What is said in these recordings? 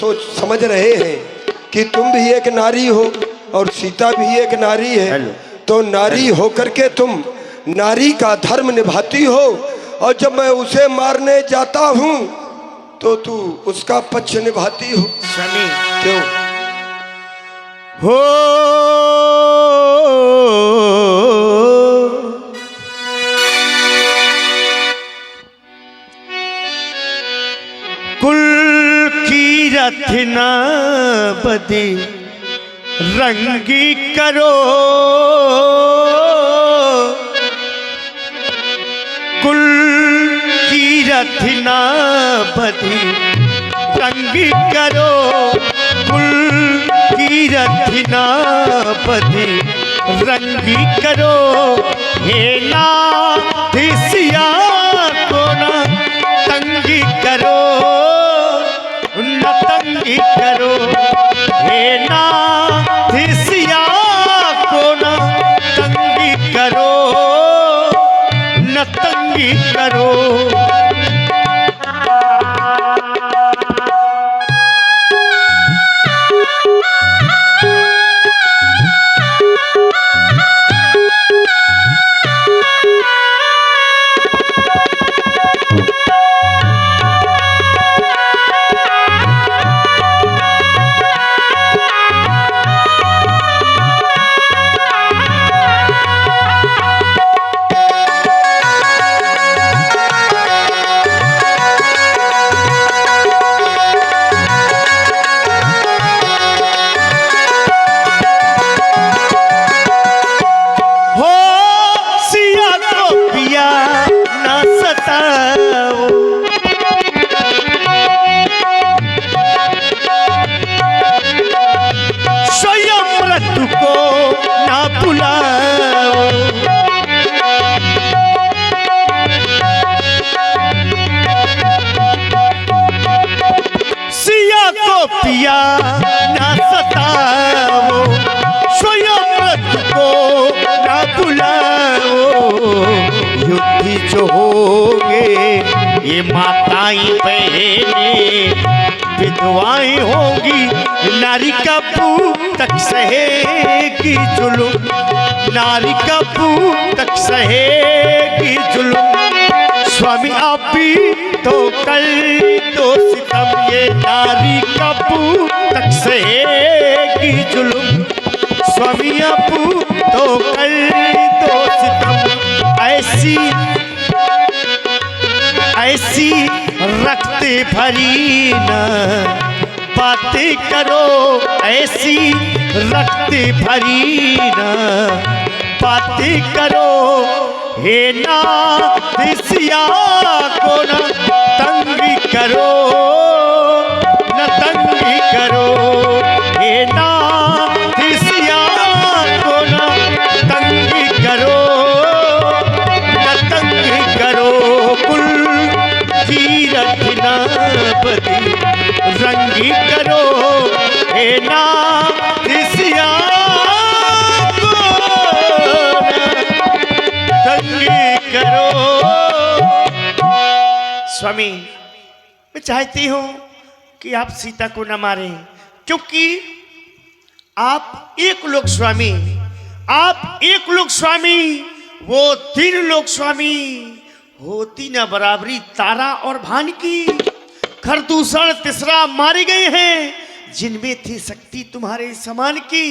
सोच समझ रहे हैं कि तुम भी एक नारी हो और सीता भी एक नारी है, तो नारी होकर के तुम नारी का धर्म निभाती हो, और जब मैं उसे मारने जाता हूँ तो तू उसका पक्ष निभाती हो। स्वामी क्यों? हो कुल की रचना बदे रंगी करो, कुल की रचना बदे रंगी करो, कुल की रचना बदे रंगी करो, हे ना धिसिया को ना तंगी करो, न तंगी करो, हे ना धिसिया को ना तंगी करो, न तंगी करो। पिया ना सताओ, स्वयं मृत्यु को ना बुलाओ, युद्ध जो होंगे ये माताएं बहनें विधवाएं होंगी, नारी का पूत तक सहेगी जुल्म, नारी का पूत तक सहेगी जुल्म। स्वामी आप भी तो कल तो सितम, ये नारी का पूत तक सहेगी जुल्म, स्वामी आप तो कल तो सितम। ऐसी ऐसी रक्त भरी न बातें करो, ऐसी रक्त भरी न बातें करो, हे ना धिसिया को न तंगी करो, न तंगी करो, हे ना धिसिया को न तंगी करो, न तंगी करो, कुल की रचना बदे रंगी करो, हे ना धिसिया करो। स्वामी मैं चाहती हूं कि आप सीता को न मारें, क्योंकि आप एक लोग स्वामी, आप एक लोग स्वामी, वो तीन लोग स्वामी, होती न बराबरी तारा और भान की, खरदूषण तीसरा मारे गए हैं, जिनमें थी शक्ति तुम्हारे समान की।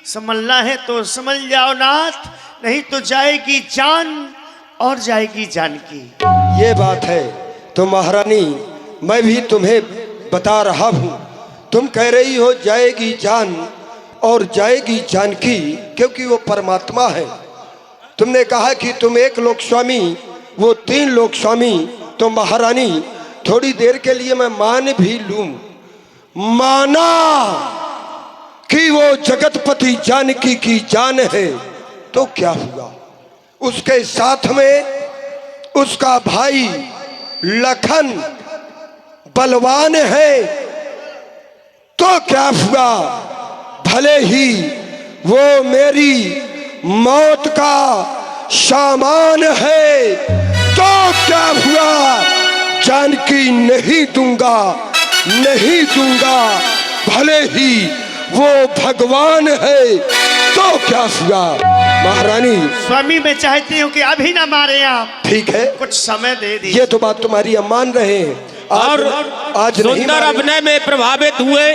समझना है तो समझ जाओ नाथ, नहीं तो जाएगी जान और जाएगी जान की। ये बात है तो महारानी मैं भी तुम्हें बता रहा हूँ, तुम कह रही हो जाएगी जान और जाएगी जान की, क्योंकि वो परमात्मा है। तुमने कहा कि तुम एक लोक स्वामी, वो तीन लोक स्वामी, तो महारानी थोड़ी देर के लिए मैं मान भी लूं, माना कि वो जगतपति जानकी की जान है, तो क्या हुआ? उसके साथ में उसका भाई लखन बलवान है, तो क्या हुआ? भले ही वो मेरी मौत का सामान है, तो क्या हुआ? जानकी नहीं दूंगा, नहीं दूंगा, भले ही वो भगवान है तो क्या हुआ। महारानी स्वामी मैं चाहती हूँ कि अभी ना मारे आप, ठीक है, कुछ समय दे दीजिए। ये तो बात तुम्हारी हम मान रहे हैं। और आज नहीं सुंदर मारे। अभिनय में प्रभावित हुए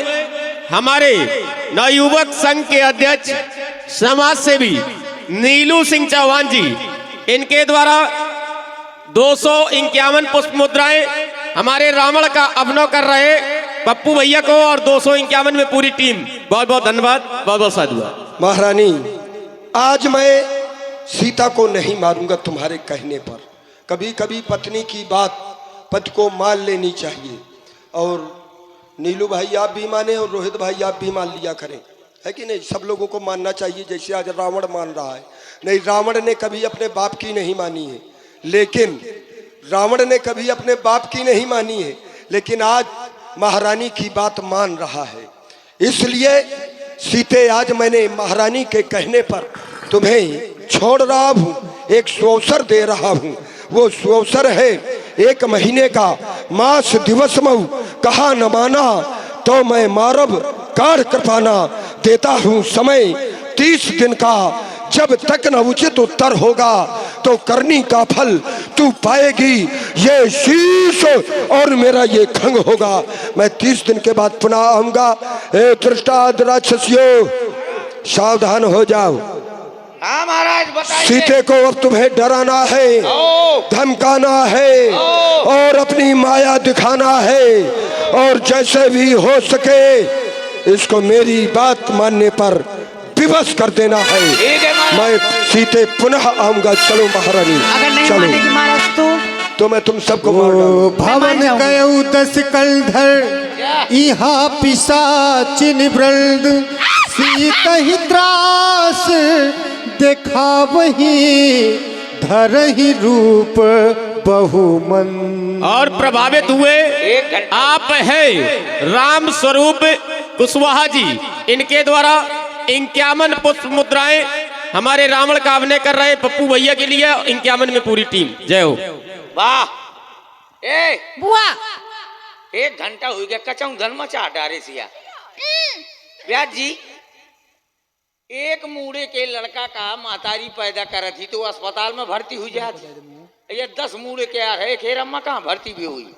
हमारे नवयुवक संघ के अध्यक्ष समाज सेवी नीलू सिंह चौहान जी, इनके द्वारा 251 पुष्प मुद्राएं हमारे रावण का अभिनय कर रहे पप्पू भैया को और 251 में पूरी टीम, बहुत बहुत धन्यवाद, बहुत बहुत साधुवाद। महारानी आज मैं सीता को नहीं मारूंगा तुम्हारे कहने पर। कभी कभी पत्नी की बात पति को मान लेनी चाहिए। और नीलू भाई आप भी माने और रोहित भाई आप भी मान लिया करें, है कि नहीं। सब लोगों को मानना चाहिए जैसे आज रावण मान रहा है। नहीं, रावण ने कभी अपने बाप की नहीं मानी है, लेकिन रावण ने कभी अपने बाप की नहीं मानी है, लेकिन आज महारानी की बात मान रहा है। इसलिए सीते आज मैंने महारानी के कहने पर तुम्हें छोड़ रहा हूँ, एक सुअवसर दे रहा हूँ। वो सुअवसर है 1 महीने का मास दिवस मऊ, कहा न माना तो मैं मारब कार कृपाना। देता हूँ समय 30 दिन का, जब तक न उचित उत्तर होगा तो करनी का फल तू पाएगी। ये शीश और मेरा ये खंग होगा। मैं 30 दिन के बाद पुनः आऊंगा। ए दृष्टांत राक्षसियों, सावधान हो जाओ। हाँ महाराज बताइए। सीते को अब तुम्हें डराना है, धमकाना है और अपनी माया दिखाना है, और जैसे भी हो सके इसको मेरी बात मानने पर विवश कर देना है। मैं सीते पुनः आऊंगा। चलो महारानी, अगर नहीं चलो। मानेगी महाराज तो मैं तुम सबको मार डालूं। भवन गयौ 10 कलधर, यहाँ पिशाच निवृंद, सीत ही त्रास देखा वही, धरहि रूप बहुमन। और प्रभावित हुए आप है राम स्वरूप कुशवाहा जी, इनके द्वारा 51 पुष्प मुद्राएं हमारे रावण का अभिनय कर रहे पप्पू भैया के लिए, 51 में पूरी टीम। जय हो। वाह। ए बुआ 1 घंटा हो गया, कचाऊ धन मचा डारे सिया। व्यास जी, एक मूड़े के लड़का का मातारी पैदा कर थी तो अस्पताल में भर्ती हुई जाती। ये 10 मूड़े के यार है, खेर अम्मा कहाँ भर्ती भी हुई।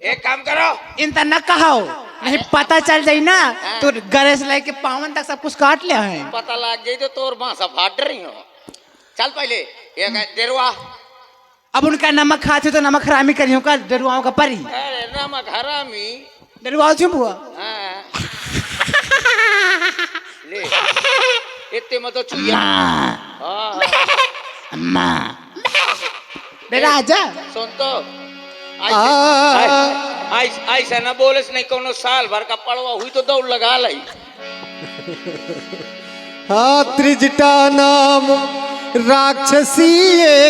एक काम करो, इनता न कहो, नहीं पता चल जाई ना तो गणेश लेके पावन तक सब कुछ काट ले हैं। पता लग गई तो तोर बांसा फाट रही हो। चल पहले एक डेरवा। अब उनका नमक खाते तो नमक हरामी करियो का डरुआओं का परी। अरे नमक हरामी डरुआओ क्यों बुआ? हाँ। ले इतने मत तो चुया। अम्मा राजा सुन तो ऐसा ना बोले नहीं, कोनो साल भर का पड़वा हुई तो दौड़ लगा लाई। त्रिजटा नाम राक्षसी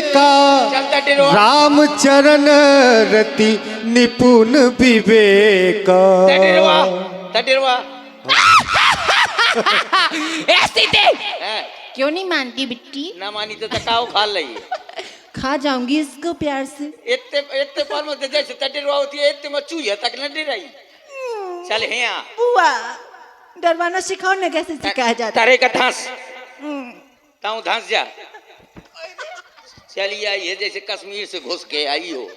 का, चलता डेरवा। रामचरण रति निपुण विवेक। डेरवा ऐसी थे। हैं? क्यों नहीं मानती बिट्टी? ना मानी तो तकाओ खा लई। खा जाऊंगी इसको प्यार से। इतने इतने पर मत जैसे तडेरवा होती है इतने मत चूहिया तक न डराई। चल है यहाँ बुआ डरवाना सिखाओ ना, कैसे सिखाया जाता तारे का धांस ताऊ धांस जा। चलिए आई है जैसे कश्मीर से घुस के आई हो।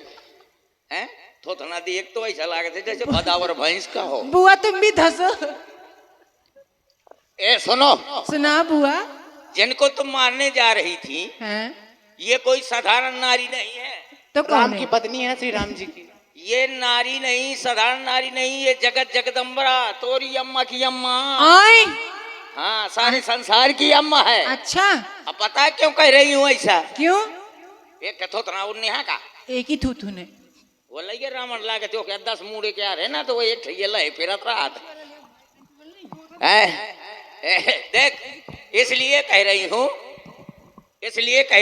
हैं थोथना देख तो ऐसा लगा था जैसे भदावर भैंस का हो। बुआ तुम भी धसो। ए सुनो, सुना बुआ। जिनको तुम मारने जा रही थी हैं? ये कोई साधारण नारी नहीं है। तो कौन है? पत्नी है श्री राम जी की। ये नारी नहीं, साधारण नारी नहीं, ये जगत जगदम्बरा तोरी अम्मा की अम्मा। आए? हाँ सारे संसार की अम्मा है। अच्छा अब पता है क्यों कह रही हूँ ऐसा? क्यों? एक कथोतना उन्हें का एक ही थूथू ने वो लगे रावण लागे तो क्या 10 मूड़े क्या है ना तो वो एक ठैया लहे फिरत रहा था। देख इसलिए कह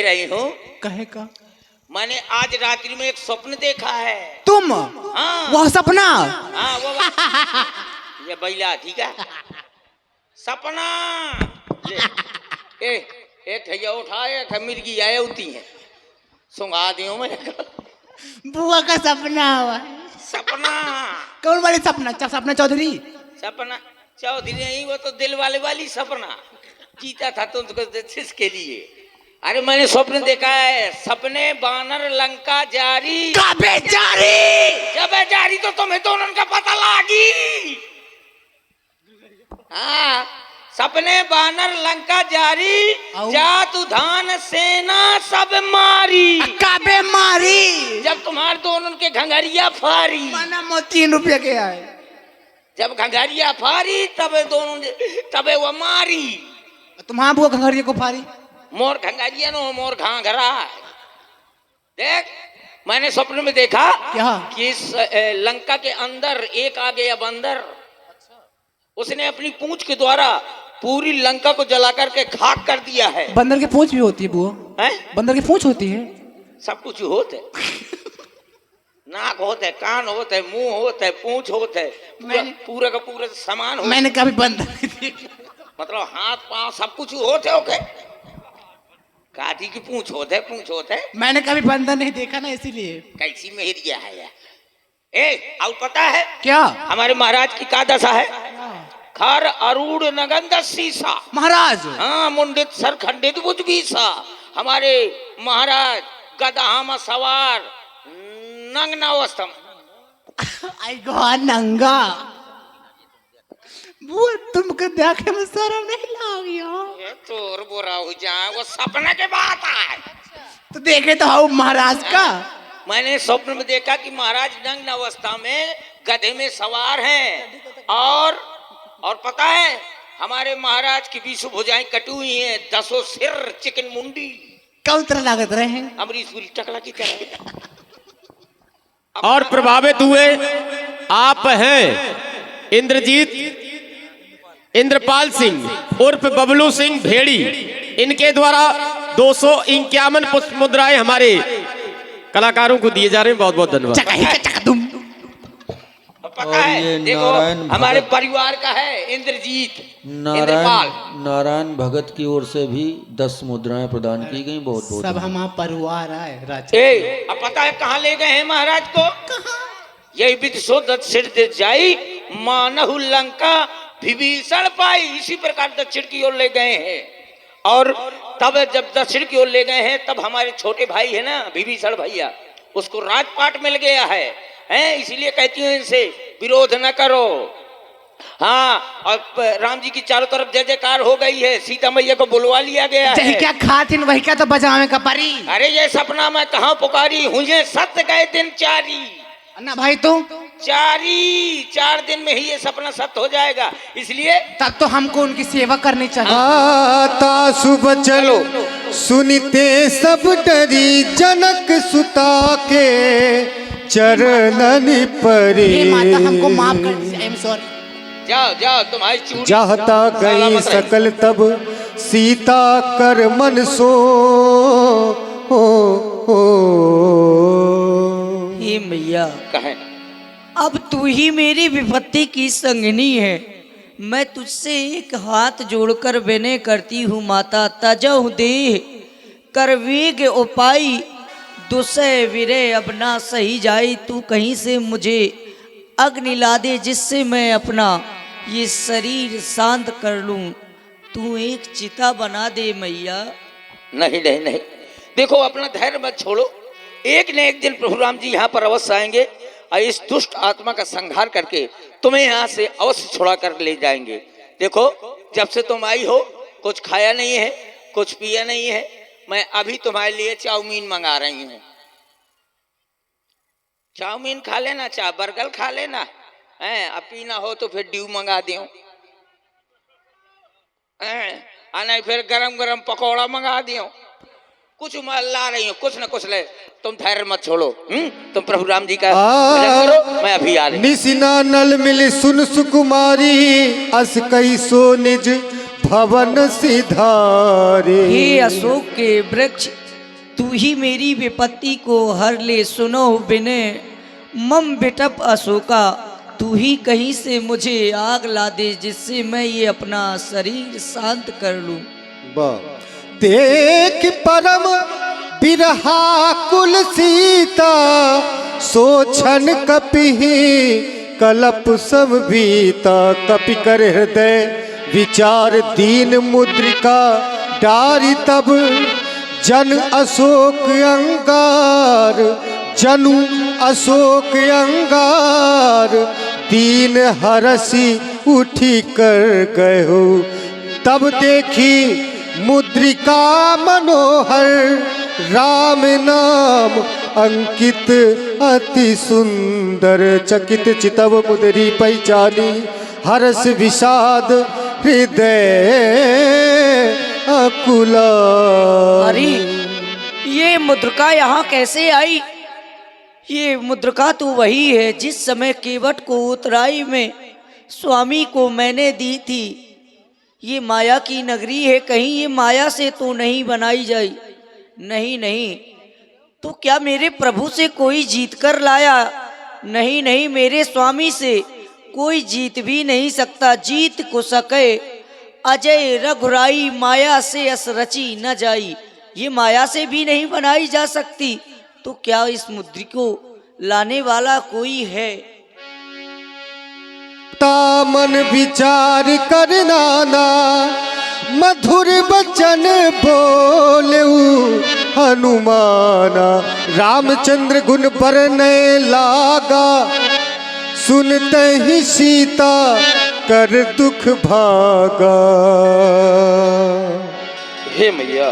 रही हूँ कहे का मैंने आज रात्रि में एक स्वप्न देखा है। तुम? हाँ वह सपना? हाँ वो ये बैला ठीक है सपना ले एक ठैया उठाए मिर्गी आए होती है सुंगा दियो मैं बुआ का सपना हुआ। सपना कौन वाली सपना? सपना चौधरी। सपना चौधरी नहीं, वो तो दिल वाले वाली सपना। जीता था तो किसके लिए? अरे मैंने स्वप्न देखा है, सपने बानर लंका जारी। काबे जारी। जब है जारी तो तुम्हें दोनों का पता लागी। हाँ, सपने बानर लंका जारी, जातु धान सेना सब मारी। काबे मारी। जब तुम्हारे दोनों के घंघरिया फारी। माना मो 3 रुपया के आए। जब घंघरिया फारी तब दोनों तबे वो मारी। तुम्हारा बुआ घंघरिया को फारी। मोर घंघरिया नो मोर घाघरा। देख, मैंने स्वप्न में देखा क्या? कि इस लंका के अंदर एक आ गया बंदर। उसने अपनी पूंछ के द्वारा पूरी लंका को जला करके खाक कर दिया है। बंदर की पूंछ भी होती है बुआ? हैं? बंदर की पूंछ होती है? सब कुछ होते नाक होते, कान होते, मुंह होते, पूंछ होते, पूरा का पूरा सामान होते। मैंने कभी बंदर नहीं देखा। मतलब हाथ पांव सब कुछ होते ओके। काठी की पूंछ होते, पूंछ होते। मैंने कभी बंदर नहीं देखा ना, इसीलिए। कैसी मेहरिया है यार। ए, और पता है क्या? हमारे महाराज की का दशा है? खर अरूढ़ नगंध सीसा। महाराज। हाँ, मुंडित सर खंडित बुझ बीसा। हमारे महाराज गधा में सवार नंग नवस्थम। आई गो नंगा। वो तुमको देखे में शर्म नहीं लगी? ये तोर बुरा हो जाए, वो सपने के बात है। तो देखे तो हो महाराज का। मैंने स्वप्न में देखा कि महाराज नग्न अवस्था में गधे में सवार हैं और पता है हमारे महाराज की 20 भुजाएं कटी हुई हैं, 10 सिर चिकन मुंडी। कौन तरह लागत रहे हैं? अमरीश पुरी टकला की तरह। और प्रभावित हुए आप हैं इंद्रजीत इंद्रपाल सिंह उर्फ बबलू सिंह भेड़ी। इनके द्वारा 251 पुष्प मुद्राएं हमारे कलाकारों को दिए जा रहे हैं। बहुत बहुत धन्यवाद। पता है, देखो हमारे परिवार का है इंद्रजीत इंद्रपाल। नारायण भगत की ओर से भी 10 मुद्राएं प्रदान की गई। बहुत बहुत सब हमारा परिवार है राजा। अब पता है कहाँ ले गए हैं महाराज को? यही विधि सो दक्षिण दे जाई, मानहु लंका विभीषण पाई। इसी प्रकार दक्षिण की ओर ले गए हैं। और तब जब दक्षिण की ओर ले गए हैं तब हमारे छोटे भाई है ना विभीषण भैया, उसको राजपाट मिल गया है, इसलिए कहती हूँ इनसे विरोध न करो। हाँ, और राम जी की चारों तरफ जय जयकार हो गई है। सीता मैया को बुलवा लिया गया है। क्या खातिन वही क्या तो बजावे का परी। अरे ये सपना मैं कहाँ पुकारी हूँ, सत्य गए दिन चारी ना भाई। तो 4 दिन में ही ये सपना सत्य हो जाएगा। इसलिए तब तो हमको उनकी सेवा करनी चाहिए। आता सुबह चलो सुनते सब डरी, जनक सुता के चरणन परे। हे माता हमको माफ कर दीजिए। I am sorry. जाओ जाओ, तुम्हारी चूड़ी चाहता गई सकल तब सीता कर मन सो। हे मैया, कहें अब तू ही मेरी विपत्ति की संगिनी है। मैं तुझसे एक हाथ जोड़कर विनय करती हूँ माता। तजहु देह कर वेग उपाई, दुसह विरय अब ना सही जाई। तू कहीं से मुझे अग्नि ला दे, जिससे मैं अपना ये शरीर शांत कर लूं। तू एक चिता बना दे मैया। नहीं नहीं नहीं, देखो अपना धैर्य मत छोड़ो। एक न एक दिन प्रभु राम जी यहाँ पर अवश्य आएंगे और इस दुष्ट आत्मा का संहार करके तुम्हें यहाँ से अवश्य छुड़ा कर ले जाएंगे। देखो, जब से तुम आई हो कुछ खाया नहीं है, कुछ पिया नहीं है। मैं अभी तुम्हारे लिए चाउमीन मंगा रही हूँ। चाउमीन खा लेना, चाहे बर्गर खा लेना, अब पीना हो तो फिर ड्यू मंगा दियो, नहीं फिर गरम गरम पकौड़ा मंगा दियो। कुछ मैं ला रही हूँ, कुछ न कुछ ले। तुम धैर्य मत छोड़ो। तुम प्रभु राम जी का भजन करो, मैं अभी आ रही। निसिना नल मिल सुन सुकुमारी, अस कई सो निज भवन सिधारे। हे अशोक के वृक्ष, तू ही मेरी विपत्ति को हर ले। सुनो विनय मम बिटप अशोका, तू ही कहीं से मुझे आग ला दे, जिससे मैं ये अपना शरीर शांत कर लूं। देख परम बिरहा कुल सीता सोछन कपिहि कलप सब बीता। कपि कर हृदय विचार दीन मुद्रिका डारी तब जन अशोक अंगार। जनु अशोक अंगार दीन हरसी उठी कर गयो। तब देखी मुद्रिका मनोहर राम नाम अंकित अति सुंदर। चकित चितव मुदरी पहचानी हर्ष विषाद हृदय अकुला। अरे ये मुद्रिका यहाँ कैसे आई? ये मुद्रिका तो वही है जिस समय केवट को उतराई में स्वामी को मैंने दी थी। ये माया की नगरी है, कहीं ये माया से तो नहीं बनाई जाई। नहीं नहीं, तो क्या मेरे प्रभु से कोई जीत कर लाया? नहीं नहीं, मेरे स्वामी से कोई जीत भी नहीं सकता। जीत को सके अजय रघुराई माया से अस रची न जाई। ये माया से भी नहीं बनाई जा सकती, तो क्या इस मुद्रिका को लाने वाला कोई है? तामन विचार कर नाना मधुर बचन बोलेऊ हनुमाना। रामचंद्र गुण बरने लागा सुनते ही सीता कर दुख भागा। हे मैया,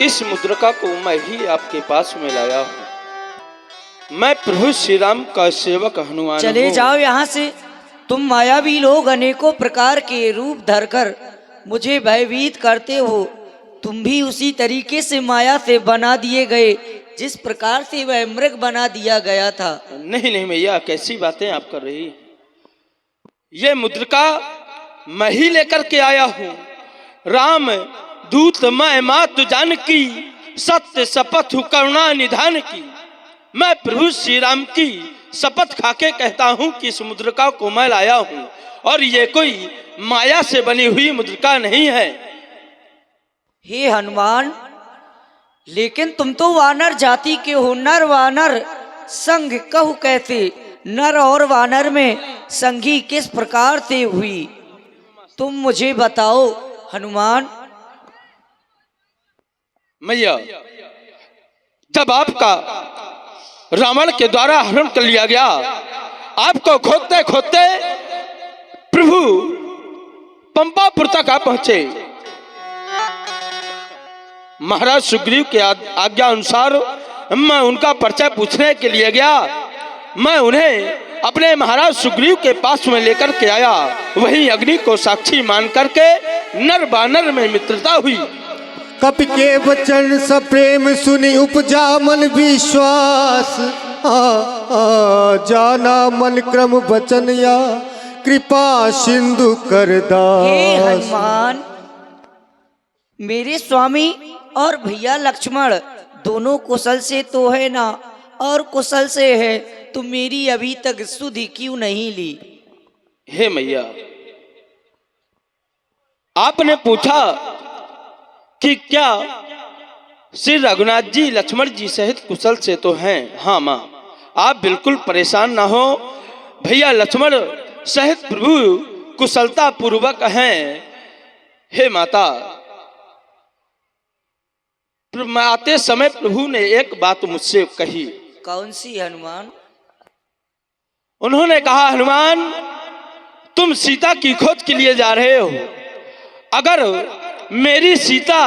इस मुद्रिका को मैं ही आपके पास में लाया हूँ। मैं प्रभु श्री राम का सेवक हनुमान चले हूँ। जाओ यहाँ से। तुम मायावी लोग अनेकों प्रकार के रूप धरकर मुझे भयभीत करते हो। तुम भी उसी तरीके से माया से बना दिए गए जिस प्रकार से वह मृग बना दिया गया था। नहीं नहीं मैया, कैसी बातें आप कर रही? ये मुद्रिका मैं ही लेकर के आया हूँ। राम दूत मैं मातु जानकी सत्य शपथ करुणा निधान की। मैं प्रभु श्री राम की शपथ खाके कहता हूँ कि इस मुद्रिका को मैं लाया हूँ और ये कोई माया से बनी हुई मुद्रिका नहीं है। हे हनुमान, लेकिन तुम तो वानर जाति के हो। नर वानर संग कहु कैसे? नर और वानर में संगी किस प्रकार से हुई? तुम मुझे बताओ हनुमान। मैया, जब आपका रावण के द्वारा हरण कर लिया गया, आपको खोदते खोदते प्रभु पंपापुर तक आप पहुंचे। महाराज सुग्रीव के आज्ञा अनुसार मैं उनका परिचय पूछने के लिए गया। मैं उन्हें अपने महाराज सुग्रीव के पास में लेकर के आया। वहीं अग्नि को साक्षी मान करके नर बानर में मित्रता हुई। कपि के वचन सब प्रेम सुनी उपजा मन विश्वास। जाना मन क्रम वचन या कृपा सिंधु कर दास। हे हनुमान, मेरे स्वामी और भैया लक्ष्मण दोनों कुशल से तो है ना? और कुशल से है तो मेरी अभी तक सुधि क्यों नहीं ली? हे मैया, आपने पूछा कि क्या श्री रघुनाथ जी लक्ष्मण जी सहित कुशल से तो हैं? हाँ माँ, आप बिल्कुल परेशान ना हो। भैया लक्ष्मण सहित प्रभु कुशलता पूर्वक हैं। हे माता, आते समय प्रभु ने एक बात मुझसे कही। कौन सी हनुमान? उन्होंने कहा, हनुमान तुम सीता की खोज के लिए जा रहे हो। अगर मेरी सीता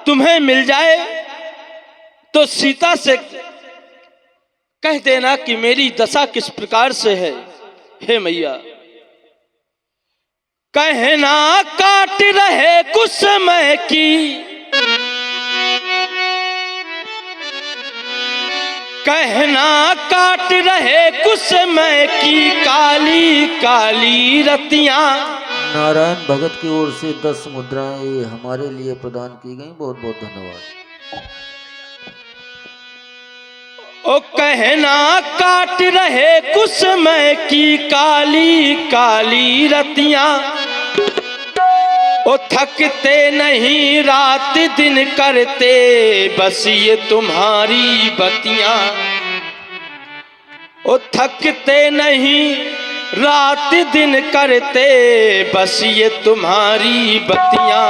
तुम्हें मिल जाए तो सीता से कह देना कि मेरी दशा किस प्रकार से है। हे मैया, कहना काट रहे कुछ समय की, कहना काट रहे कुछ समय की काली काली रतियां। नारायण भगत की ओर से 10 मुद्राएं हमारे लिए प्रदान की गई। बहुत बहुत धन्यवाद। ओ कहना काट रहे कुछ समय की काली काली रतियां। ओ थकते नहीं रात दिन करते बस ये तुम्हारी बतियां। ओ थकते नहीं रात दिन करते बस ये तुम्हारी बतियां।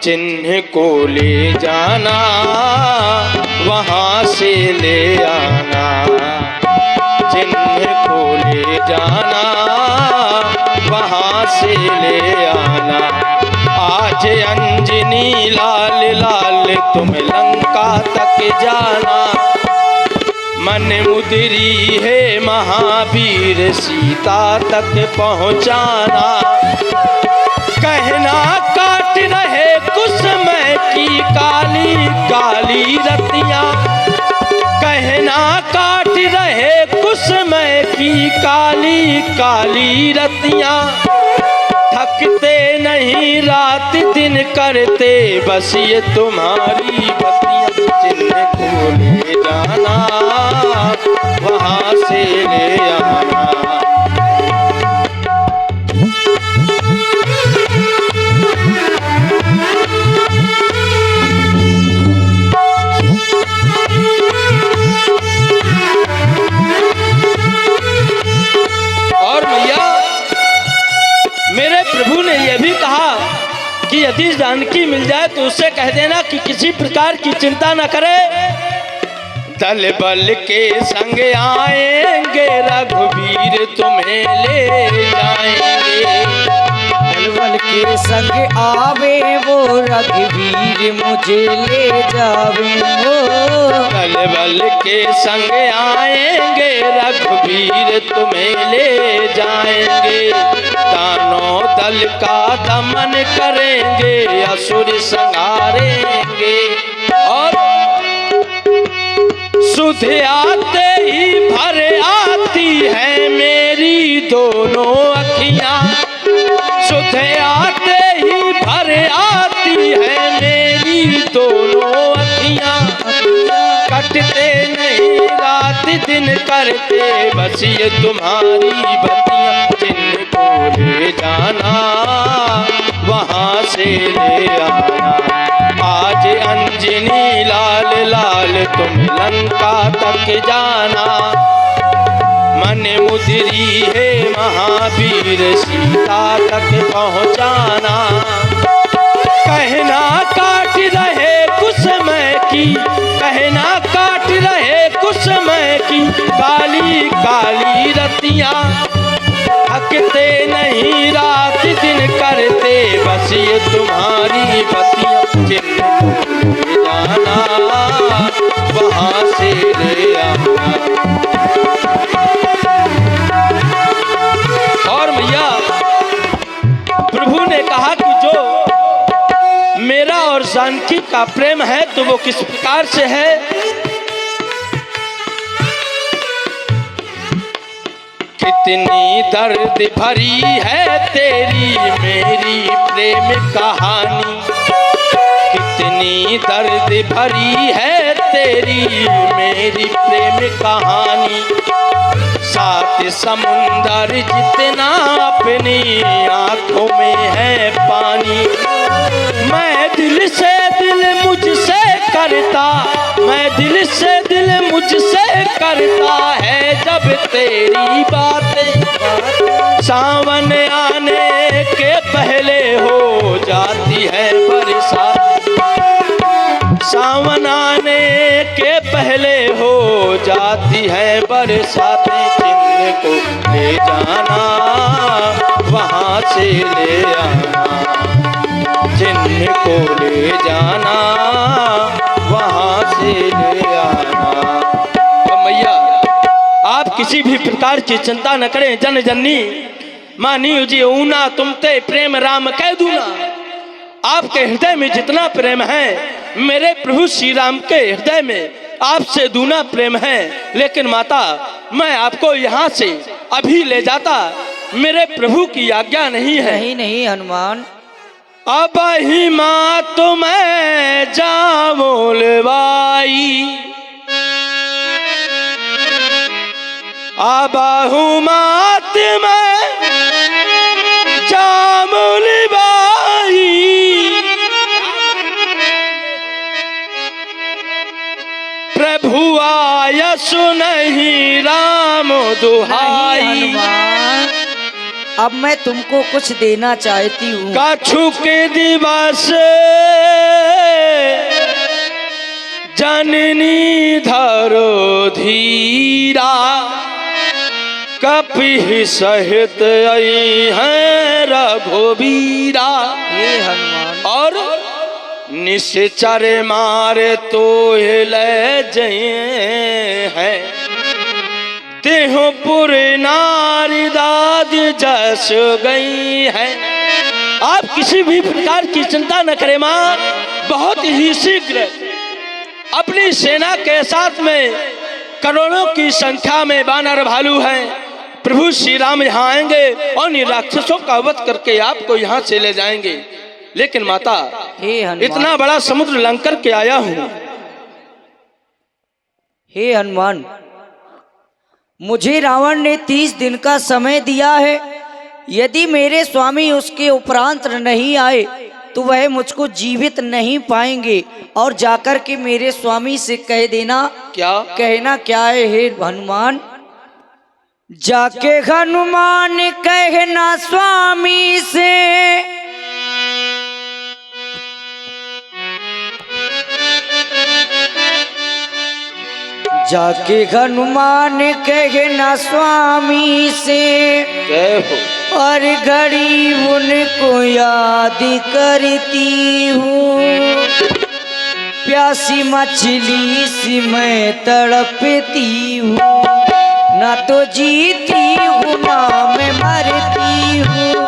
चिन्ह को ले जाना वहाँ से ले आना, चिन्ह को ले जाना वहाँ से ले आना। आज अंजनी लाल लाल तुम लंका तक जाना, मन मुदरी है महावीर सीता तक पहुँचाना। कहना काट रहे कुसुमय की काली काली रतियाँ, कहना काट रहे कुसुमय की काली काली रतियाँ। थकते नहीं रात दिन करते बस ये तुम्हारी बतियाँ। चिन्ह को ले जाना वहाँ से ले आना। और भैया मेरे प्रभु ने यह भी कहा कि यदि जानकी मिल जाए तो उससे कह देना कि किसी प्रकार की चिंता न करे, दल बल के संग आएंगे रघुवीर तुम्हें ले जाएंगे। दल बल के संग आवे वो रघुवीर मुझे ले जावे वो। दल बल के संग आएंगे रघुवीर तुम्हें ले जाएंगे। दानों दल का दमन करेंगे असुर संहारेंगे। और सुध आते ही भर आती है मेरी दोनों अखियां, सुध आते ही भर आती है मेरी दोनों अखियां। कटते नहीं रात दिन करते बस ये तुम्हारी बतियां। चिन्ह को ले जाना वहाँ से ले आना। आज अंजनी लाल लाल तुम लंका तक जाना, मन मुदरी है महावीर सीता तक पहुँचाना। कहना काट रहे कुसुमय की, कहना काट रहे कुसुमय की काली काली रतियाँ। थकते नहीं रात दिन करते बस ये तुम्हारी बतियाँ। चिन्ह को ले जाना वहाँ से ले आना। और भैया प्रभु ने कहा कि जो मेरा और जानकी का प्रेम है तो वो किस प्रकार से है। कितनी दर्द भरी है तेरी मेरी प्रेम कहानी, कितनी दर्द भरी है तेरी मेरी प्रेम कहानी। सात समुंदर जितना अपनी आंखों में है पानी, मैं दिल से दिल मुझसे करता, मैं दिल से दिल मुझसे करता है जब तेरी बातें। सावन आने के पहले हो जाती है बरसात, सावन आने के पहले हो जाती है बरसातें। चिन्ह को ले जाना वहाँ से ले आना, चिन्ह को ले जाना वहाँ से ले आना। और मैया आप किसी भी प्रकार की चिंता न करें जन जननी, मानी जी ऊना तुमते प्रेम राम कह दूना। आपके हृदय में जितना प्रेम है मेरे प्रभु श्री राम के हृदय में आपसे दूना प्रेम है। लेकिन माता मैं आपको यहाँ से अभी ले जाता, मेरे प्रभु की आज्ञा नहीं है। नहीं नहीं हनुमान, अब ही माँ तुम्हें जामोलवाई, अब हूँ मात में जामोलवाई। नहीं दुहाई। हनुमान, अब मैं तुमको कुछ देना चाहती हूँ। काछू के दिवस जननी धरो धीरा, कपि सहित आई है रघुबीरा। हे हनुमान, और निश्चर मारे तो ले जये है, तेहो पुर नारी दाद जस गई है। आप किसी भी प्रकार की चिंता न करें माँ, बहुत ही शीघ्र अपनी सेना के साथ में करोड़ों की संख्या में वानर भालू हैं। प्रभु श्री राम यहाँ आएंगे और इन राक्षसों का वध करके आपको यहाँ से ले जाएंगे। लेकिन माता, हे हनुमान, इतना बड़ा समुद्र लंघ कर के आया हूँ। हे हनुमान, मुझे रावण ने 30 दिन का समय दिया है। यदि मेरे स्वामी उसके उपरांत नहीं आए तो वह मुझको जीवित नहीं पाएंगे। और जाकर के मेरे स्वामी से कह देना। क्या कहना क्या है हे हनुमान? जाके हनुमान कहना स्वामी से, जाके हनुमान कहना स्वामी से, और गरीब उनको याद करती हूँ, प्यासी मछली सी मैं तड़पती हूँ, ना तो जीती हूँ ना मैं मरती हूँ।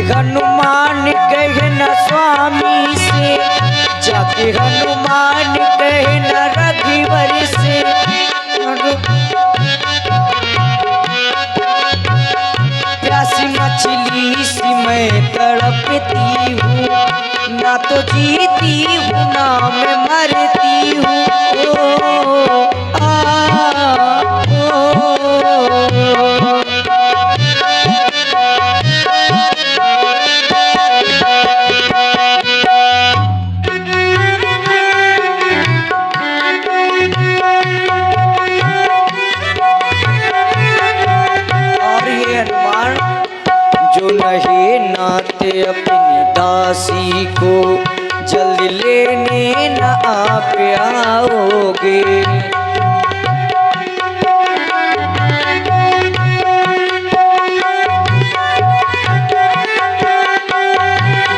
हनुमान कहना स्वामी से, जाके हनुमान कहना रघुवर से, प्यासी मछली सी मैं तड़पती हूँ, ना तो जीती हूँ ना मैं मरती हूँ। अपनी दासी को जल्दी लेने न आप आओगे,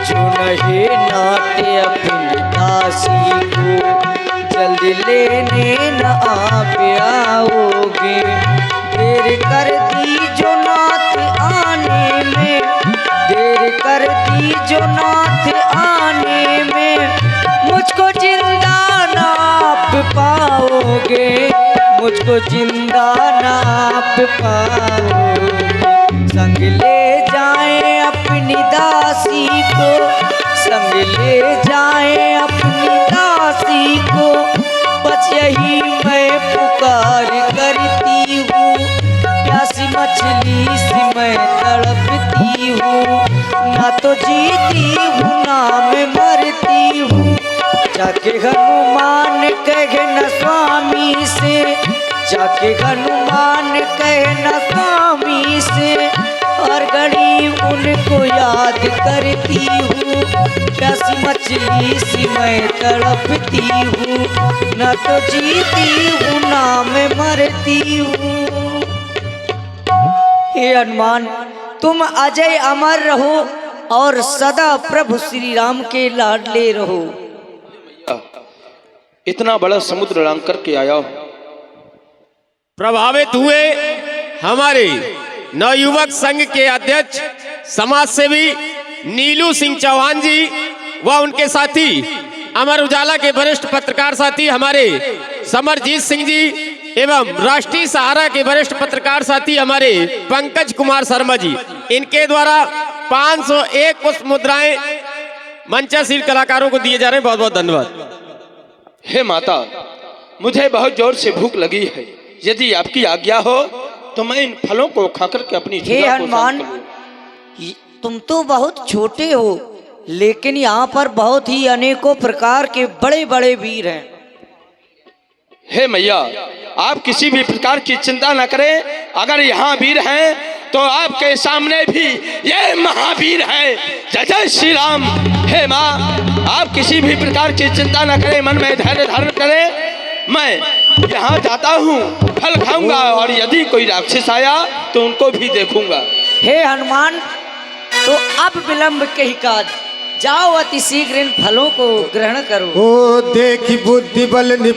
जो नहीं नाते अपनी दासी को जल्दी लेने न आप आओगे। देर कर दी जो नाथ आने में, देर कर दी जो नाथ आने में, मुझको जिंदा नाप पाओगे, मुझको जिंदा नाप पाओगे। संग ले जाएं अपनी दासी को, संग ले जाएं अपनी दासी को, बस यही मैं पुकार करती हूँ, प्यासी मछली सी मैं तड़पती हूँ, ना तो जीती हूँ ना मैं मरती हूँ। जाके हनुमान कहना स्वामी से, जाके हनुमान कहना स्वामी से, और घड़ी उनको याद करती हूँ, प्यासी मछली सी मैं तड़पती हूँ, ना तो जीती हूँ ना मैं मरती हूँ। हे हनुमान, तुम अजय अमर रहो और सदा प्रभु श्री राम के लाडले रहो। इतना बड़ा समुद्र लांघ करके आया हूं। प्रभावित हुए हमारे नवयुवक संघ के अध्यक्ष समाज सेवी नीलू सिंह चौहान जी व उनके साथी अमर उजाला के वरिष्ठ पत्रकार साथी हमारे समरजीत सिंह जी एवं राष्ट्रीय सहारा के वरिष्ठ पत्रकार साथी हमारे पंकज कुमार शर्मा जी, इनके द्वारा 501 पुष्प मुद्राएं मंचासीन कलाकारों को दिए जा रहे हैं। बहुत बहुत धन्यवाद। हे माता, मुझे बहुत जोर से भूख लगी है। यदि आपकी आज्ञा हो तो मैं इन फलों को खाकर के अपनी हे क्षुधा को हनुमान, शांत करूं। तुम तो बहुत छोटे हो, लेकिन यहाँ पर बहुत ही अनेकों प्रकार के बड़े बड़े वीर हैं। हे मैया, आप किसी भी प्रकार की चिंता न करें। अगर यहाँ वीर हैं तो आपके सामने भी ये महावीर है। जय जय श्री राम। हे माँ, आप किसी भी प्रकार की चिंता न करें, मन में धैर्य धारण करें। मैं यहाँ जाता हूँ, फल खाऊंगा और यदि कोई राक्षस आया तो उनको भी देखूंगा। हे हनुमान, तो अब विलंब के ही काज, जाओ अति शीघ्र इन फलों को ग्रहण करो। ओ देखी बुद्धि बल